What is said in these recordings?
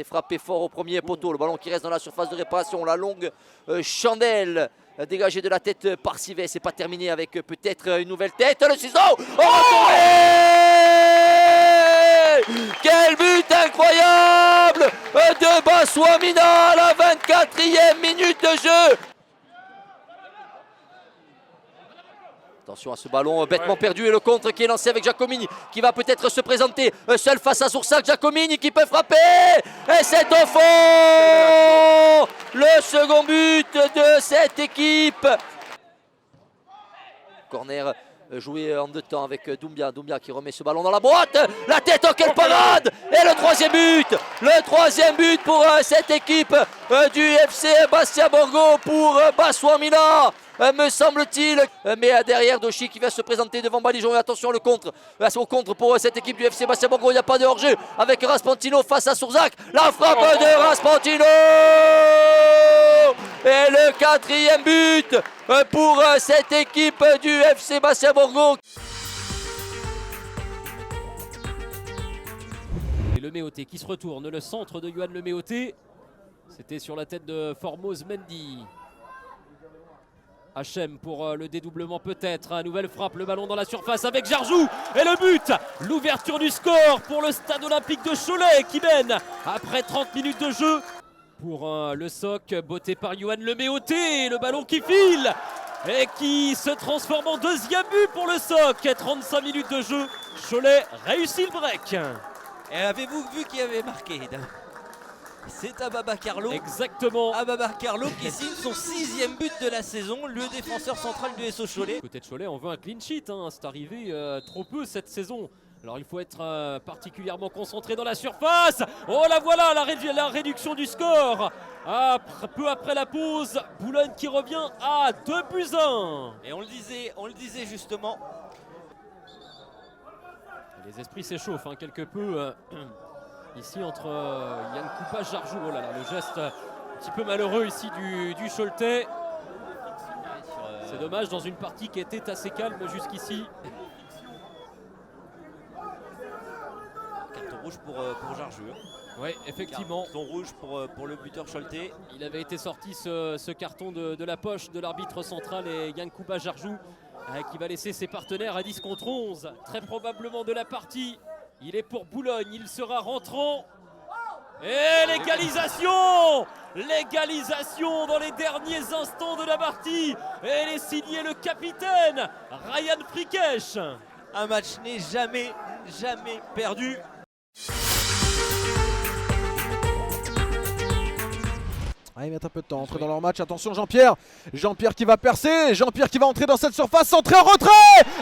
c'est frappé fort au premier poteau. Le ballon qui reste dans la surface de réparation. La longue chandelle dégagée de la tête par Sivet. C'est pas terminé avec peut-être une nouvelle tête. Le ciseau, retourné. Quel but incroyable de Bassouamina à la 24e minute de jeu. Attention à ce ballon bêtement perdu et le contre qui est lancé avec Giacomini qui va peut-être se présenter seul face à Soursac. Giacomini qui peut frapper et c'est au fond. Le second but de cette équipe. Corner joué en deux temps avec Doumbia. Doumbia qui remet ce ballon dans la boîte. La tête, oh quelle parade. Et le troisième but. Le troisième but pour cette équipe du FC Bastia Borgo pour Bassouamina. Me semble-t-il, mais derrière Doshi qui va se présenter devant Balijon. Et attention le contre, au contre pour cette équipe du FC Bastia Borgo. Il n'y a pas de hors-jeu avec Raspantino face à Sourzac. La frappe de Raspantino et le quatrième but pour cette équipe du FC Bastia Borgo. Et le Méoté qui se retourne, le centre de Yohan Le Méoté. C'était sur la tête de Formose Mendy. HM pour le dédoublement peut-être, nouvelle frappe, le ballon dans la surface avec Jarjou et le but, l'ouverture du score pour le stade olympique de Cholet qui mène après 30 minutes de jeu. Pour le soc, botté par Yohan Le Méoté, le ballon qui file et qui se transforme en deuxième but pour le soc. 35 minutes de jeu, Cholet réussit le break. Et avez-vous vu qui avait marqué? C'est Ababa Carlo. Exactement. Ababa Carlo qui signe son 6e but de la saison, le défenseur central du SO Cholet. Côté de Cholet, on veut un clean sheet, hein. C'est arrivé trop peu cette saison. Alors il faut être particulièrement concentré dans la surface. Oh la voilà, la réduction du score. Peu après la pause, Boulogne qui revient à 2-1. Et on le disait justement. Les esprits s'échauffent hein, quelque peu. Ici entre Yankoupa Jarjou, oh là là, le geste un petit peu malheureux ici du Choletais. C'est dommage dans une partie qui était assez calme jusqu'ici. Carton rouge pour Jarjou. Oui, effectivement. Carton rouge pour le buteur Choletais. Il avait été sorti ce carton de la poche de l'arbitre central et Yankoupa Jarjou qui va laisser ses partenaires à 10 contre 11. Très probablement de la partie. Il est pour Boulogne, il sera rentrant. Et l'égalisation! L'égalisation dans les derniers instants de la partie. Et elle est signée le capitaine, Ryan Frikesh. Un match n'est jamais perdu. Ah, ils mettent un peu de temps à entrer dans leur match. Attention Jean-Pierre. Jean-Pierre qui va percer. Jean-Pierre qui va entrer dans cette surface. Centré en retrait.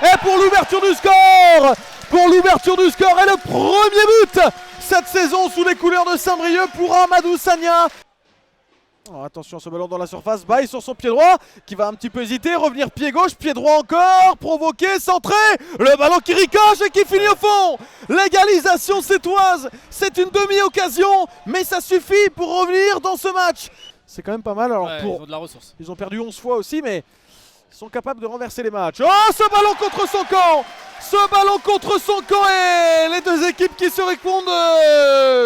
Et pour l'ouverture du score. Pour l'ouverture du score et le premier but cette saison sous les couleurs de Saint-Brieuc pour Amadou Sagna. Oh, attention ce ballon dans la surface. Baille sur son pied droit qui va un petit peu hésiter. Revenir pied gauche, pied droit encore. Provoqué, centré. Le ballon qui ricoche et qui finit au fond. L'égalisation sétoise. C'est une demi-occasion. Mais ça suffit pour revenir dans ce match. C'est quand même pas mal. Alors ouais, pour... ils ont de la ressource. Ils ont perdu 11 fois aussi mais ils sont capables de renverser les matchs. Oh ce ballon contre son camp. Ce ballon contre son camp et les deux équipes qui se répondent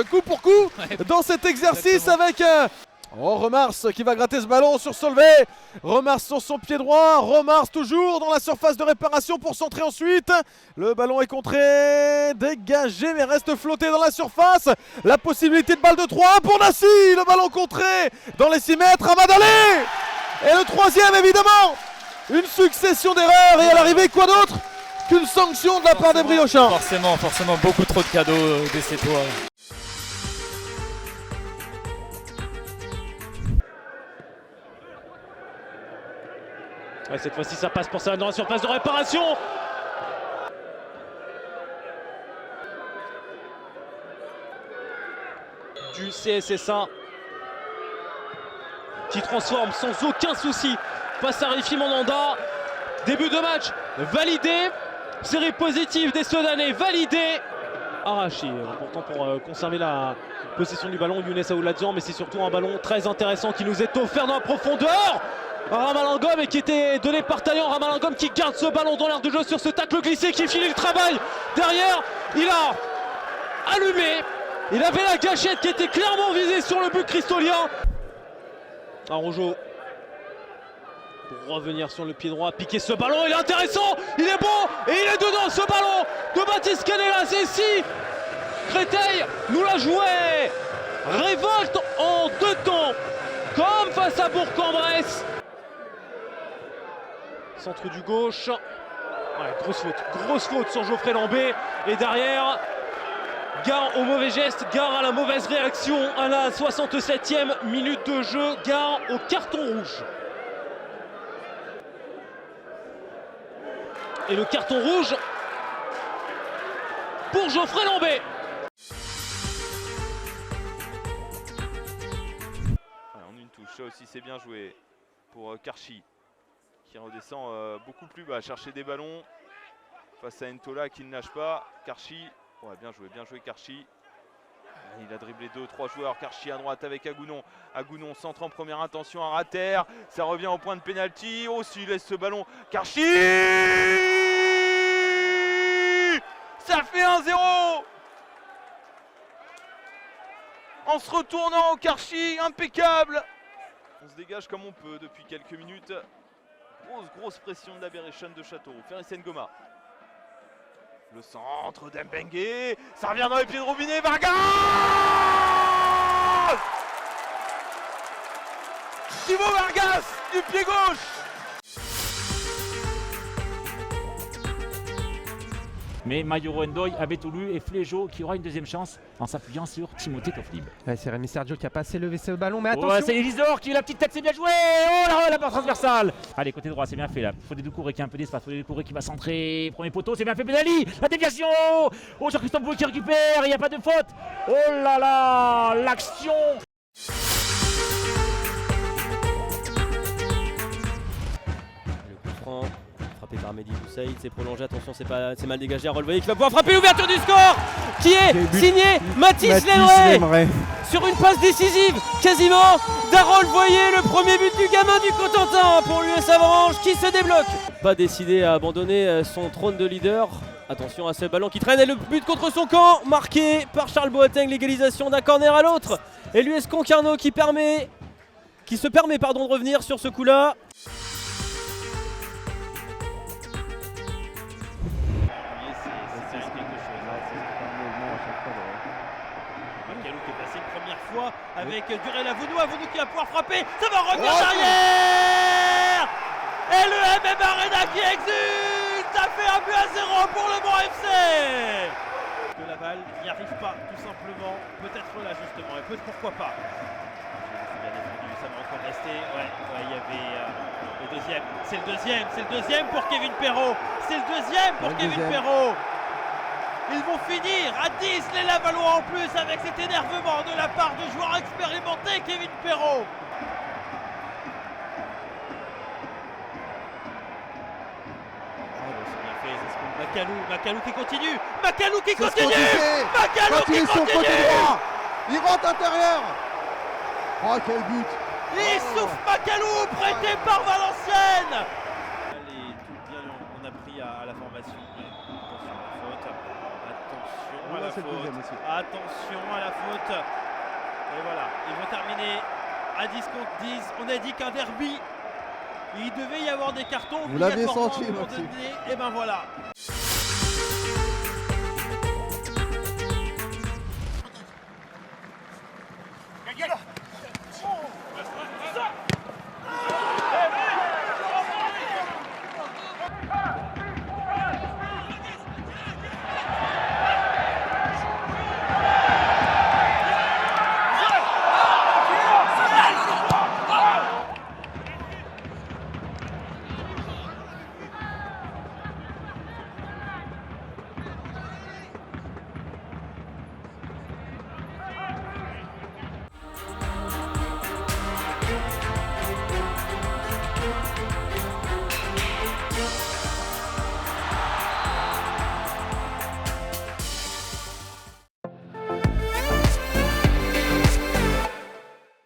coup pour coup dans cet exercice. Exactement. Avec... Oh Remars qui va gratter ce ballon sur Solvay. Remars sur son pied droit. Remars toujours dans la surface de réparation pour centrer ensuite. Le ballon est contré, dégagé mais reste flotté dans la surface. La possibilité de balle de 3 pour Nassi. Le ballon contré dans les 6 mètres. Amadalé. Et le troisième évidemment. Une succession d'erreurs et à l'arrivée quoi d'autre qu'une sanction de la part des Briochins. Forcément beaucoup trop de cadeaux des Sétois. Ouais, cette fois-ci ça passe pour ça dans la surface de réparation. Du CSSA qui transforme sans aucun souci face à Rifi Mandanda. Début de match validé. Série positive des Sedanais validée. Arraché pourtant pour conserver la possession du ballon Younes Aouladian, mais c'est surtout un ballon très intéressant qui nous est offert dans la profondeur. Ramalangom et qui était donné par Taillan. Ramalangom qui garde ce ballon dans l'air de jeu sur ce tacle glissé qui finit le travail. Derrière, il a allumé Il avait la gâchette qui était clairement visée sur le but cristolien. Araujo pour revenir sur le pied droit, piquer ce ballon, il est intéressant, il est bon et il est dedans ce ballon de Baptiste Canella. C'est ici. Créteil nous l'a joué. Révolte en 2 temps, comme face à Bourg-en-Bresse. Centre du gauche. Ouais, grosse faute sur Geoffrey Lambé. Et derrière, Gare au mauvais geste, Gare à la mauvaise réaction à la 67e minute de jeu, Gare au carton rouge. Et le carton rouge pour Geoffrey Lambé. En une touche, ça aussi c'est bien joué pour Karchi qui redescend beaucoup plus bas, chercher des ballons face à Ntola qui ne lâche pas. Karchi, ouais, bien joué Karchi. Il a dribblé 2-3 joueurs. Karchi à droite avec Agounon. Agounon centre en première intention à rater. Ça revient au point de pénalty. Oh, s'il laisse ce ballon. Karchi, ça fait 1-0 en se retournant. Karchi, impeccable. On se dégage comme on peut depuis quelques minutes. Grosse pression de la Berrichonne de Châteauroux. Ferris Ngoma. Le centre d'Mbengue. Ça revient dans les pieds de Robinet. Vargas, Thibaut Vargas du pied gauche. Mais Mayoro Ndoye avait tout lu et Fléjo qui aura une deuxième chance en s'appuyant sur Timothée Toflib. Ouais, c'est Rémi Sergio qui a pas assez levé ce ballon, mais attention. Ouais, c'est Elisor qui a la petite tête, c'est bien joué. Oh là, la barre transversale. Allez, côté droit, c'est bien fait là. Faut des Doucouré qui a un peu d'espace, faut des Doucouré qui va centrer. Premier poteau, c'est bien fait. Benali, la déviation. Oh, Jean-Christophe Bouy qui récupère, il n'y a pas de faute. Oh là là, l'action. Le coup franc, frappé par Mehdi Boussaïd, c'est prolongé, attention, c'est mal dégagé à relever qui va pouvoir frapper l'ouverture du score qui est signé Mathis Lemray sur une passe décisive quasiment d'Harold Voyer, le premier but du gamin du Cotentin pour l'US Avranches qui se débloque. Pas décidé à abandonner son trône de leader. Attention à ce ballon qui traîne et le but contre son camp marqué par Charles Boateng, l'égalisation d'un corner à l'autre et l'US Concarneau qui se permet de revenir sur ce coup-là. Macalou qui est passé une première fois avec Durel Avounou qui va pouvoir frapper, ça va revenir derrière. Et le MM Arena qui exulte, ça fait 1-0 pour le Mans FC. Que la balle n'y arrive pas tout simplement, peut-être là justement, et pourquoi pas. C'est bien défendu, ça va encore rester, ouais, il y avait le deuxième, c'est le deuxième pour Kevin Perrault, c'est le deuxième pour Kevin Perrault. Ils vont finir à 10 les Lavallois en plus avec cet énervement de la part du joueur expérimenté Kevin Perrault. C'est bien fait, c'est ce qu'on... Macalou qui continue. Macalou qui continue. Il rentre intérieur. Oh, quel but. Il souffle Macalou prêté par Valenciennes. Allez, tout bien, on a pris à la formation. Attention à la faute. Et voilà, ils vont terminer à 10 contre 10. On a dit qu'un derby, il devait y avoir des cartons. Vous l'avez senti, Maxime. Et ben voilà.